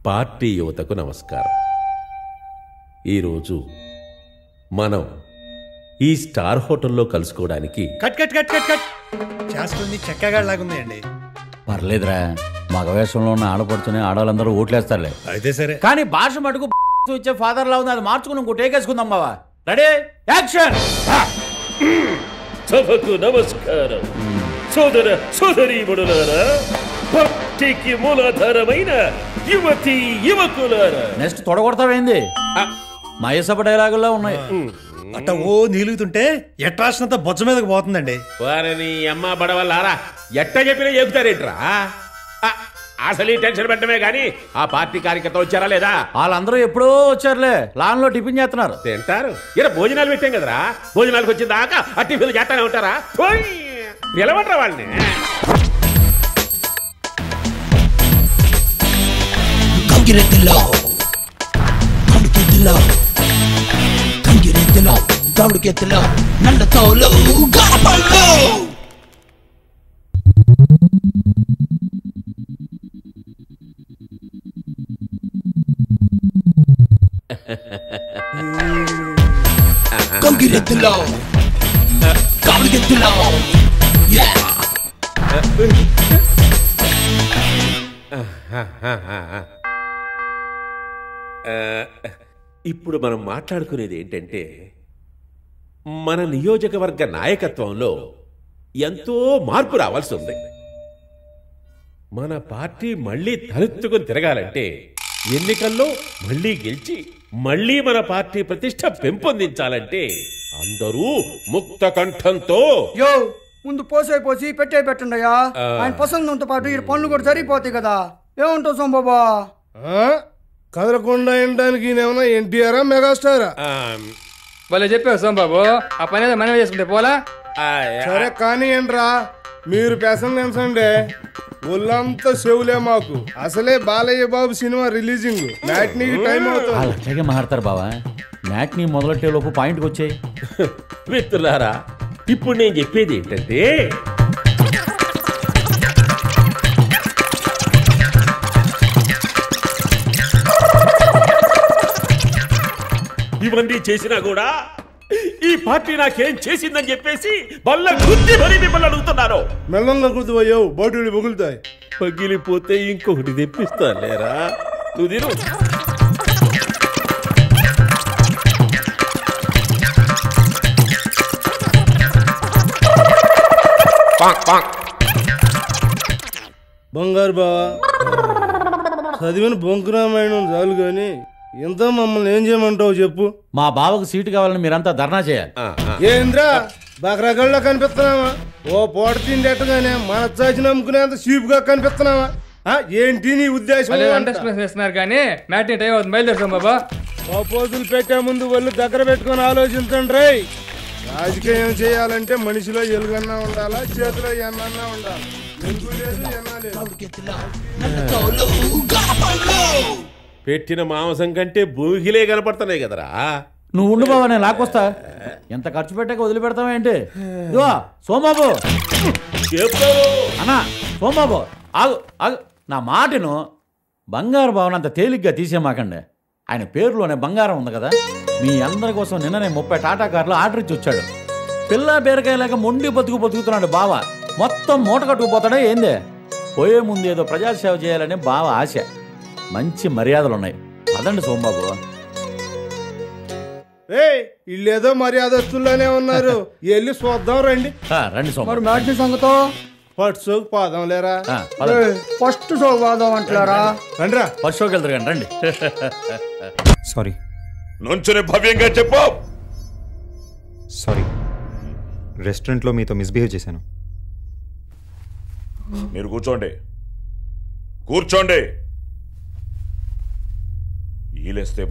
Party యువతకు నమస్కారం. ఈరోజు మనం ఈ స్టార్ హోటల్లో కలుసుకోవడానికి cut cut cut cut cut చేస్తుంది చెక్కగాడిలాగుంది అండి. పర్లేదురా, మగ వేషంలో ఉన్న ఆడపడుచుని ఆడవాళ్ళందరూ ఓట్లేస్తారులే. అయితే సరే, కానీ భాష మటుకు ఇచ్చే ఫాదర్ లా ఉంది. అది మార్చుకుని ఇంకో టేకేసుకుందాం బావా. Ready, action. సభకు నమస్కారం. సోదర సోదరీమణులారా, భక్తికి మూలాధారమైన యువతి యువకులారా. నెక్స్ట్ తొడగొడతావేంది? మహేసభ డైలాగుల్లో ఉన్నాయి. అట్ట ఓ నీలుగుతుంటే ఎట్రాసినంత బొజ్జ మీదకి పోతుందండి. వారిని అమ్మ బడవల్లారా, ఎట్ట చెప్పినా చెబుతారేంట్రా? అసలు ఈ టెన్షన్ పెట్టడమే గాని ఆ పార్టీ కార్యకర్త వచ్చారా లేదా? వాళ్ళందరూ ఎప్పుడో వచ్చారులే, లాన్ లో టిఫిన్ చేస్తున్నారు. తింటారు. ఇలా భోజనాలు పెట్టాం కదరా, భోజనాలకు వచ్చిన దాకా ఆ టిఫిన్లు చేస్తానే ఉంటారా? నిలబడరా వాళ్ళని. Come get it low. Come get it low. Yeah. ఇప్పుడు మనం మాట్లాడుకునేది ఏంటంటే, మన నియోజకవర్గ నాయకత్వంలో ఎంతో మార్పు రావాల్సి ఉంది. మన పార్టీ మళ్ళీ తలెత్తుకుని తిరగాలంటే ఎన్నికల్లో మళ్ళీ గెలిచి మళ్ళీ మన పార్టీ ప్రతిష్ట పెంపొందించాలంటే అందరూ ముక్త కంఠంతో యో ముందు పోసి పెట్టండియా. ఆయన పసందంతో పాటు ఈ పనులు కూడా సరిపోతాయి కదా. ఏముంటావు సోంబాబా? కదలకుండా ఉండడానికి ఏమన్నా ఎన్టీఆరా మెగాస్టారా? వాళ్ళు చెప్పావు సోంబాబు, ఆ పని ఏదో మనమే చేసుకుంటే పోలా. సరే కానీ ఏంట్రా, మీరు పెసండి ఒళ్ళంతా చెవులే మాకు. అసలే Balayya Babu cinema releasing, మ్యాట్నీకి time అవుతుంది. అట్లాగే మాట్లాడతారు బావా. మ్యాట్నీ మొదలెట్టే లోపు పాయింట్కి వచ్చాయి. మిత్రులారా, ఇప్పుడు నేను చెప్పేది ఏంటంటే, ఇవన్నీ చేసినా కూడా ఈ పార్టీ నాకేం చేసిందని చెప్పేసి బల్ల గుద్ది మరీ మిమ్మల్ని అడుగుతున్నాను. మెల్లంగా గుర్తుపోయావు, బాటిల్ పగులుతాయి. పగిలిపోతే ఇంకొకటి తెప్పిస్తా లేరా? నువ్వు తిను. బంగారు బావా, చదివిన బొంకురామాయణం చాలు గాని ఎంత మమ్మల్ని ఏం చేయమంటావు చెప్పు. మా బావకు సీటు కావాలని మీరంతా ధర్నా చేయాలి. ఏంద్రా బకరగళ్ళ కనిపిస్తున్నావా? ఓ పూట తిండేట్టుగానే మన చాచి నమ్ముకునేంత చీపుగా కనిపిస్తున్నావా? ఏంటి నీ ఉద్దేశం? ఇస్తున్నారు కానీ మ్యాట్నీ టైం అవుతుంది, బయలుదేరు సోంబాబా. పోజులు పెట్టే ముందు ఒళ్ళు దగ్గర పెట్టుకొని ఆలోచించండి రే. రాజకీయం చేయాలంటే మనిషిలో ఎలుగన్నా ఉండాలా, చేతిలో ఎన్నన్నా ఉండాలి. పెట్టిన మాంసం కంటే భూగిలే కనపడుతున్నాయి కదరా. నువ్వు ఉండు బావా, నేను లాక్కొస్తా. ఎంత ఖర్చు పెట్టాక వదిలిపెడతావా ఏంటి? ఇదిగో సోంబాబు అన్నా, సోంబాబు ఆగు ఆగు, నా మాటను. బంగారు బావను అంత తేలిగ్గా తీసేమాకండి. ఆయన పేరులోనే బంగారం ఉంది కదా. మీ అందరి కోసం నిన్ననే 30 టాటా కార్లు ఆర్డర్ ఇచ్చి వచ్చాడు. పిల్ల బీరకాయలాగా మొండి బతుకుతున్నాడు బావ. మొత్తం మూట కట్టుకుపోతాడే ఏందే? పోయే ముందు ఏదో ప్రజాసేవ చేయాలని బావ ఆశ. మంచి మర్యాదలున్నాయి. అదండి సోంబాబు. వీళ్ళేదో మర్యాదస్తుల్లోనే ఉన్నారు, వెళ్ళి చూద్దాం రండి. రండి సోంబాబు. మ్యాట్నీ సంగతో ఫస్ట్ షోకి పోదాం లేరా? ఫస్ట్ షో పోదాం అంటారా? రండిరా, ఫస్ట్ షోకి వెళ్తారు కానీ రండి. సారీ నుంచుని భవ్యంగా చెప్పు. సారీ, రెస్టారెంట్లో మీతో మిస్బిహేవ్ చేశాను. మీరు కూర్చోండి, కూర్చోండి. ఈలేస్తే